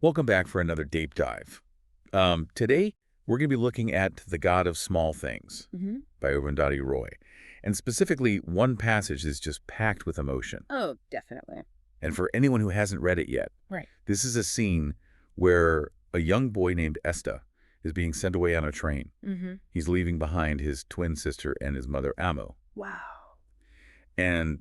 Welcome back for another deep dive. Today, we're going to be looking at The God of Small Things hmm by Arundhati Roy. And specifically, one passage is just packed with emotion. Oh, definitely. And for anyone who hasn't read it yet, Right. this is a scene where a young boy named Estha is being sent away on a train. hmm He's leaving behind his twin sister and his mother, Amo. Wow. And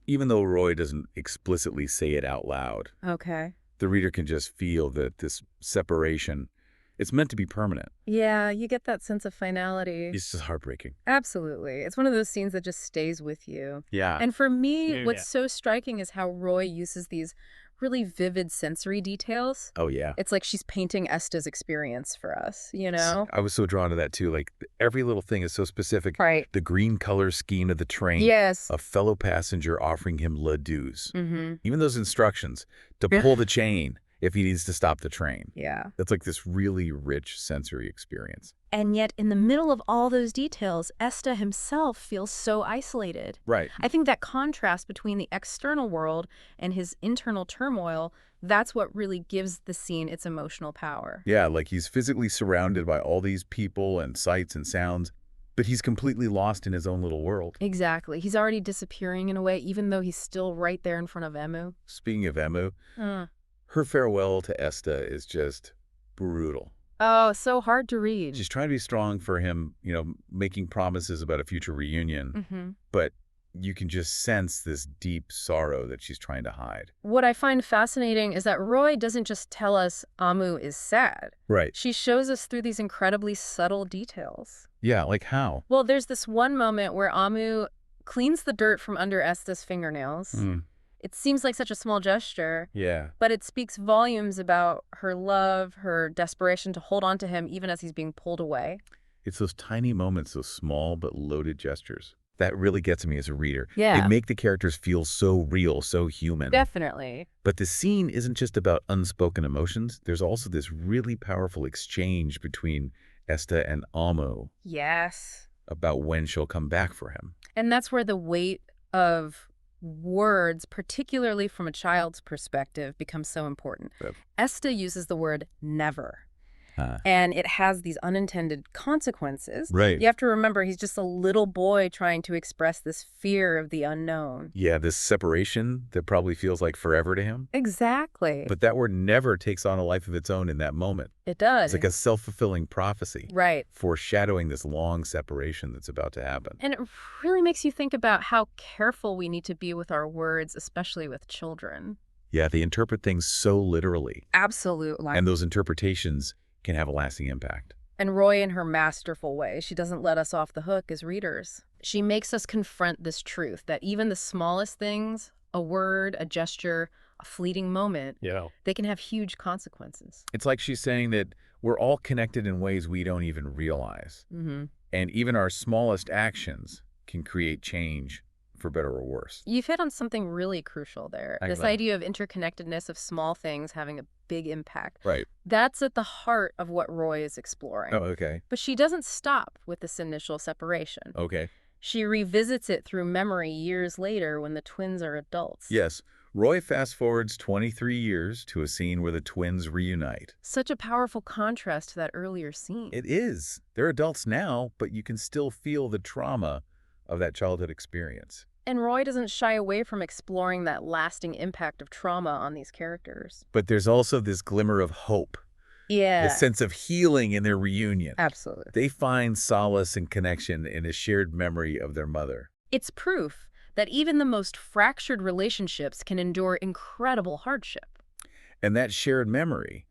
even though Roy doesn't explicitly say it out loud, Okay. the reader can just feel that this separation, it's meant to be permanent. Yeah, you get that sense of finality. It's just heartbreaking. Absolutely. It's one of those scenes that just stays with you. Yeah. And for me, Yeah. what's so striking is how Roy uses these really vivid sensory details. Oh, yeah. It's like she's painting Estha's experience for us, you know? I was so drawn to that, too. Like, every little thing is so specific. Right. The green color scheme of the train. Yes. A fellow passenger offering him ladus. Mm-hmm. Even those instructions to pull the chain if he needs to stop the train. Yeah. That's like this really rich sensory experience. And yet, in the middle of all those details, Estha himself feels so isolated. Right. I think that contrast between the external world and his internal turmoil, that's what really gives the scene its emotional power. Yeah, like he's physically surrounded by all these people and sights and sounds, but he's completely lost in his own little world. Exactly. He's already disappearing in a way, even though he's still right there in front of Emu. Speaking of Emu, Uh. her farewell to Estha is just brutal. Oh, so hard to read. She's trying to be strong for him, making promises about a future reunion, Mm-hmm. but you can just sense this deep sorrow that she's trying to hide. What I find fascinating is that Roy doesn't just tell us Amu is sad. Right. She shows us through these incredibly subtle details. Yeah, like how? Well, there's this one moment where Amu cleans the dirt from under Estha's fingernails. Mm, It seems like such a small gesture, yeah. but it speaks volumes about her love, her desperation to hold on to him even as he's being pulled away. It's those tiny moments, those small but loaded gestures. That really gets me as a reader. Yeah. They make the characters feel so real, so human. Definitely. But the scene isn't just about unspoken emotions. There's also this really powerful exchange between Estha and Amo Yes. about when she'll come back for him. And that's where the weight of words, particularly from a child's perspective, becomes so important. Yep. Estha uses the word never. Huh. And it has these unintended consequences. Right. You have to remember he's just a little boy trying to express this fear of the unknown. Yeah, this separation that probably feels like forever to him. Exactly. But that word never takes on a life of its own in that moment. It does. It's like a self-fulfilling prophecy, Right. foreshadowing this long separation that's about to happen. And it really makes you think about how careful we need to be with our words, especially with children. Yeah, they interpret things so literally. Absolutely. And those interpretations can have a lasting impact. And Roy, in her masterful way, she doesn't let us off the hook as readers. She makes us confront this truth that even the smallest things, a word, a gesture, a fleeting moment, Yeah. they can have huge consequences. It's like she's saying that we're all connected in ways we don't even realize. Mm-hmm. And even our smallest actions can create change, for better or worse. You've hit on something really crucial there. Like This that. idea of interconnectedness of small things having a big impact. Right. That's at the heart of what Roy is exploring. Oh, okay. But she doesn't stop with this initial separation. Okay. She revisits it through memory years later when the twins are adults. Yes. Roy fast-forwards 23 years to a scene where the twins reunite. Such a powerful contrast to that earlier scene. It is. They're adults now, but you can still feel the trauma of that childhood experience. And Roy doesn't shy away from exploring that lasting impact of trauma on these characters. But there's also this glimmer of hope, Yeah. this sense of healing in their reunion. Absolutely. They find solace and connection in a shared memory of their mother. It's proof that even the most fractured relationships can endure incredible hardship. And that shared memory,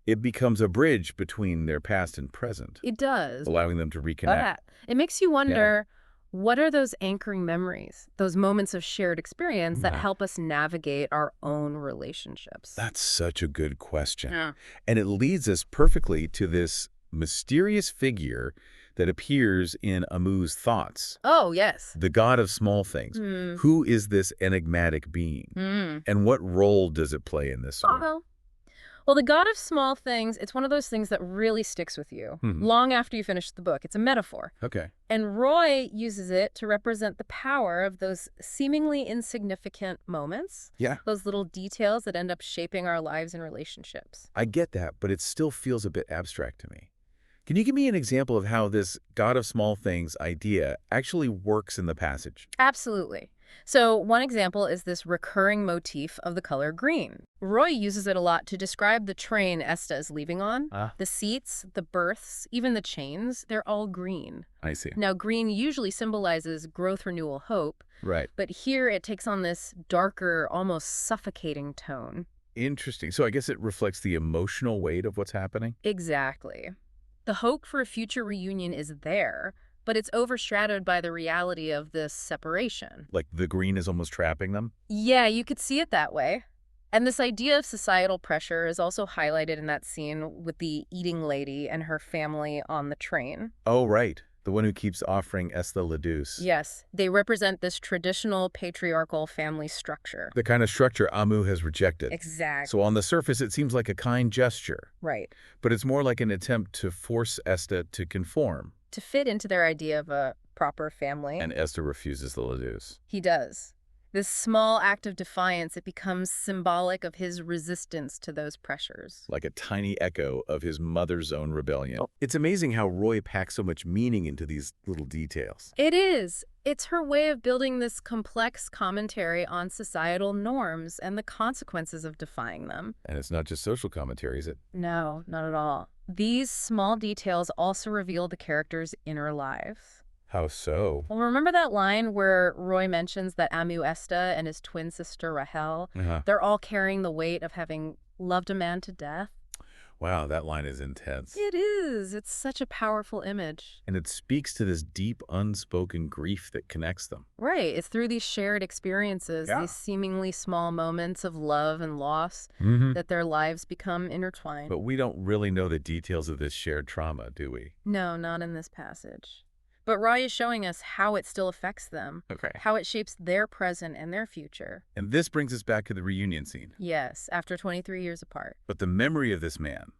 it becomes a bridge between their past and present, It does. allowing them to reconnect. It makes you wonder, what are those anchoring memories, those moments of shared experience that Yeah. help us navigate our own relationships? That's such a good question. Yeah. And it leads us perfectly to this mysterious figure that appears in Amu's thoughts, Oh, yes. the God of Small Things. Hmm. Who is this enigmatic being? Hmm. And what role does it play in this story? Well, the God of Small Things, it's one of those things that really sticks with you Hmm. long after you finish the book. It's a metaphor. Okay. And Roy uses it to represent the power of those seemingly insignificant moments, Yeah, those little details that end up shaping our lives and relationships. I get that, but it still feels a bit abstract to me. Can you give me an example of how this God of small things idea actually works in the passage? Absolutely. So one example is this recurring motif of the color green. Roy uses it a lot to describe the train Estha is leaving on. Ah, The seats, the berths, even the chains, they're all green. I see. Now, green usually symbolizes growth, renewal, hope, Right. but here it takes on this darker, almost suffocating tone. Interesting. So I guess it reflects the emotional weight of what's happening? Exactly. The hope for a future reunion is there, but it's overshadowed by the reality of this separation. Like the green is almost trapping them? Yeah, you could see it that way. And this idea of societal pressure is also highlighted in that scene with the eating lady and her family on the train. Oh, right. The one who keeps offering Estha Ladus. Yes, they represent this traditional patriarchal family structure. The kind of structure Amu has rejected. Exactly. So on the surface, it seems like a kind gesture, Right. but it's more like an attempt to force Estha to conform. To fit into their idea of a proper family. And Estha refuses the Ladus. He does. This small act of defiance, it becomes symbolic of his resistance to those pressures. Like a tiny echo of his mother's own rebellion. Oh. It's amazing how Roy packs so much meaning into these little details. It is. It's her way of building this complex commentary on societal norms and the consequences of defying them. And it's not just social commentary, is it? No, not at all. These small details also reveal the characters' inner lives. How so? Well, remember that line where Roy mentions that Amu Estha and his twin sister Rahel, Uh-huh. they're all carrying the weight of having loved a man to death? Wow, that line is intense. It is. It's such a powerful image. And it speaks to this deep, unspoken grief that connects them. Right. It's through these shared experiences, Yeah. these seemingly small moments of love and loss, Mm-hmm. that their lives become intertwined. But we don't really know the details of this shared trauma, do we? No, not in this passage. But Roy is showing us how it still affects them, Okay. how it shapes their present and their future. And this brings us back to the reunion scene. Yes, after 23 years apart. But the memory of this man,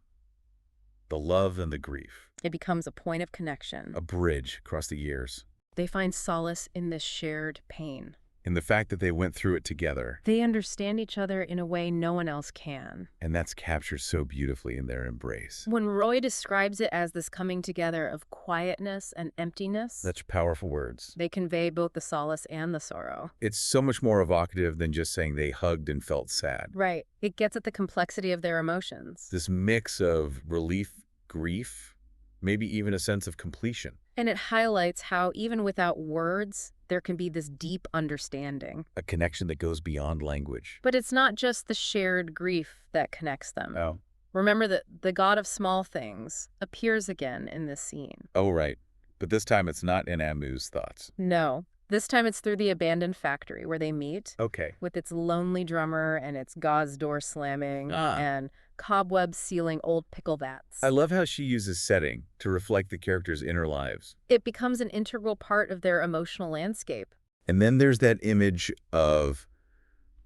the love and the grief, It becomes a point of connection. a bridge across the years, They find solace in this shared pain. in the fact that they went through it together. They understand each other in a way no one else can. And that's captured so beautifully in their embrace. When Roy describes it as this coming together of quietness and emptiness, Such powerful words. they convey both the solace and the sorrow. It's so much more evocative than just saying they hugged and felt sad. Right. It gets at the complexity of their emotions. This mix of relief, grief, maybe even a sense of completion. And it highlights how, even without words, there can be this deep understanding. A connection that goes beyond language. But it's not just the shared grief that connects them. Oh. Remember that the God of Small Things appears again in this scene. Oh, right. But this time it's not in Amu's thoughts. No, this time it's through the abandoned factory where they meet, Okay. with its lonely drummer and its gauze door slamming Ah. and cobwebs sealing old pickle vats. I love how she uses setting to reflect the characters' inner lives. It becomes an integral part of their emotional landscape. And then there's that image of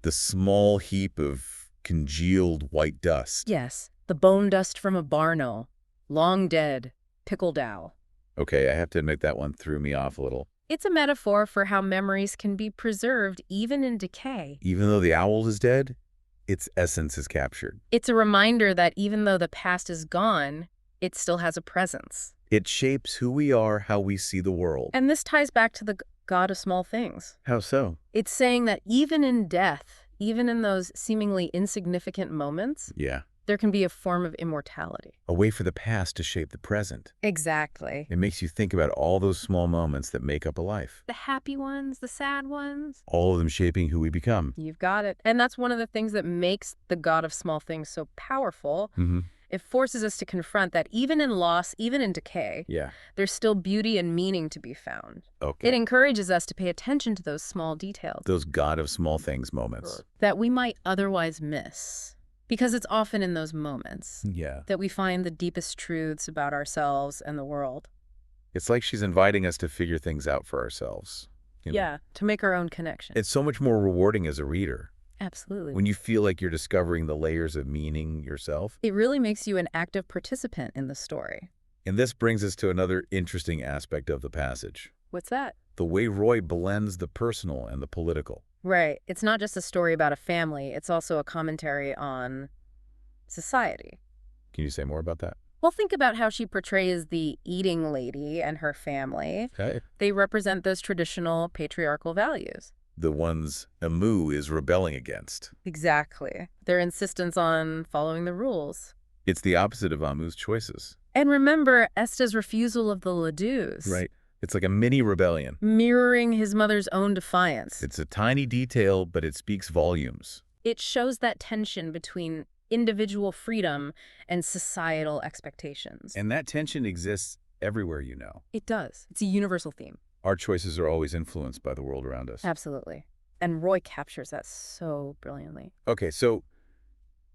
the small heap of congealed white dust. Yes, the bone dust from a barno, long dead, pickled owl. Okay, I have to admit that one threw me off a little. It's a metaphor for how memories can be preserved even in decay. Even though the owl is dead, its essence is captured. It's a reminder that even though the past is gone, it still has a presence. It shapes who we are, how we see the world. And this ties back to the God of Small Things. How so? It's saying that even in death, even in those seemingly insignificant moments, Yeah. there can be a form of immortality. A way for the past to shape the present. Exactly. It makes you think about all those small moments that make up a life. The happy ones, the sad ones. All of them shaping who we become. You've got it. And that's one of the things that makes the God of Small Things so powerful. Mm-hmm. It forces us to confront that even in loss, even in decay, Yeah. there's still beauty and meaning to be found. Okay. It encourages us to pay attention to those small details Those God of small things moments. that we might otherwise miss. Because it's often in those moments Yeah. that we find the deepest truths about ourselves and the world. It's like she's inviting us to figure things out for ourselves. You know? Yeah, to make our own connection. It's so much more rewarding as a reader. Absolutely. when you feel like you're discovering the layers of meaning yourself. It really makes you an active participant in the story. And this brings us to another interesting aspect of the passage. What's that? The way Roy blends the personal and the political. Right. It's not just a story about a family. It's also a commentary on society. Can you say more about that? Well, think about how she portrays the eating lady and her family. Okay. They represent those traditional patriarchal values. The ones Amu is rebelling against. Exactly. Their insistence on following the rules. It's the opposite of Amu's choices. And remember Estha's refusal of the ladus. Right. It's like a mini rebellion. Mirroring his mother's own defiance. It's a tiny detail, but it speaks volumes. It shows that tension between individual freedom and societal expectations. And that tension exists everywhere, you know. It does. It's a universal theme. Our choices are always influenced by the world around us. Absolutely. And Roy captures that so brilliantly. Okay, so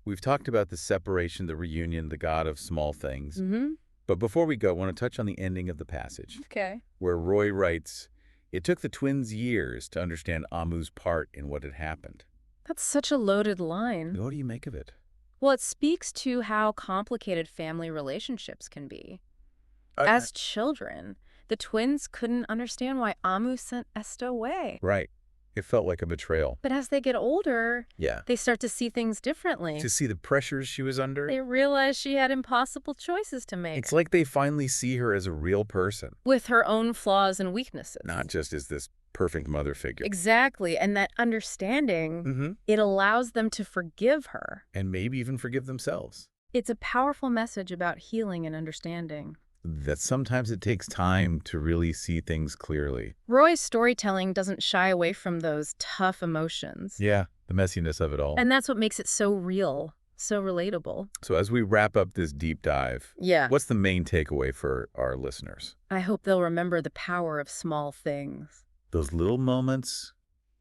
we've talked about the separation, the reunion, the God of small things. Mm-hmm. But before we go, I want to touch on the ending of the passage, Okay. where Roy writes, "It took the twins years to understand Amu's part in what had happened." That's such a loaded line. What do you make of it? Well, it speaks to how complicated family relationships can be. As children, the twins couldn't understand why Amu sent Estha away. Right. It felt like a betrayal. But as they get older, Yeah. they start to see things differently. To see the pressures she was under. They realize she had impossible choices to make. It's like they finally see her as a real person, With her own flaws and weaknesses. not just as this perfect mother figure. Exactly. And that understanding, Mm-hmm. it allows them to forgive her. And maybe even forgive themselves. It's a powerful message about healing and understanding. That sometimes it takes time to really see things clearly. Roy's storytelling doesn't shy away from those tough emotions. Yeah, the messiness of it all. And that's what makes it so real, so relatable. So as we wrap up this deep dive, Yeah. what's the main takeaway for our listeners? I hope they'll remember the power of small things. Those little moments,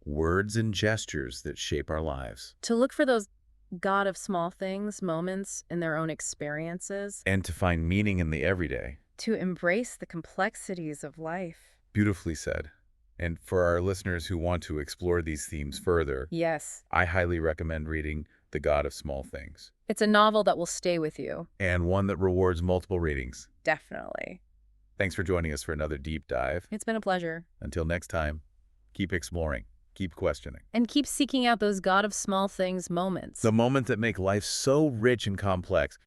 words and gestures that shape our lives. To look for those God of small things moments in their own experiences. And to find meaning in the everyday. To embrace the complexities of life. Beautifully said. And for our listeners who want to explore these themes further, Yes. I highly recommend reading The God of Small Things. It's a novel that will stay with you. And one that rewards multiple readings. Definitely. Thanks for joining us for another deep dive. It's been a pleasure. Until next time, keep exploring, keep questioning. And keep seeking out those God of small things moments. The moments that make life so rich and complex.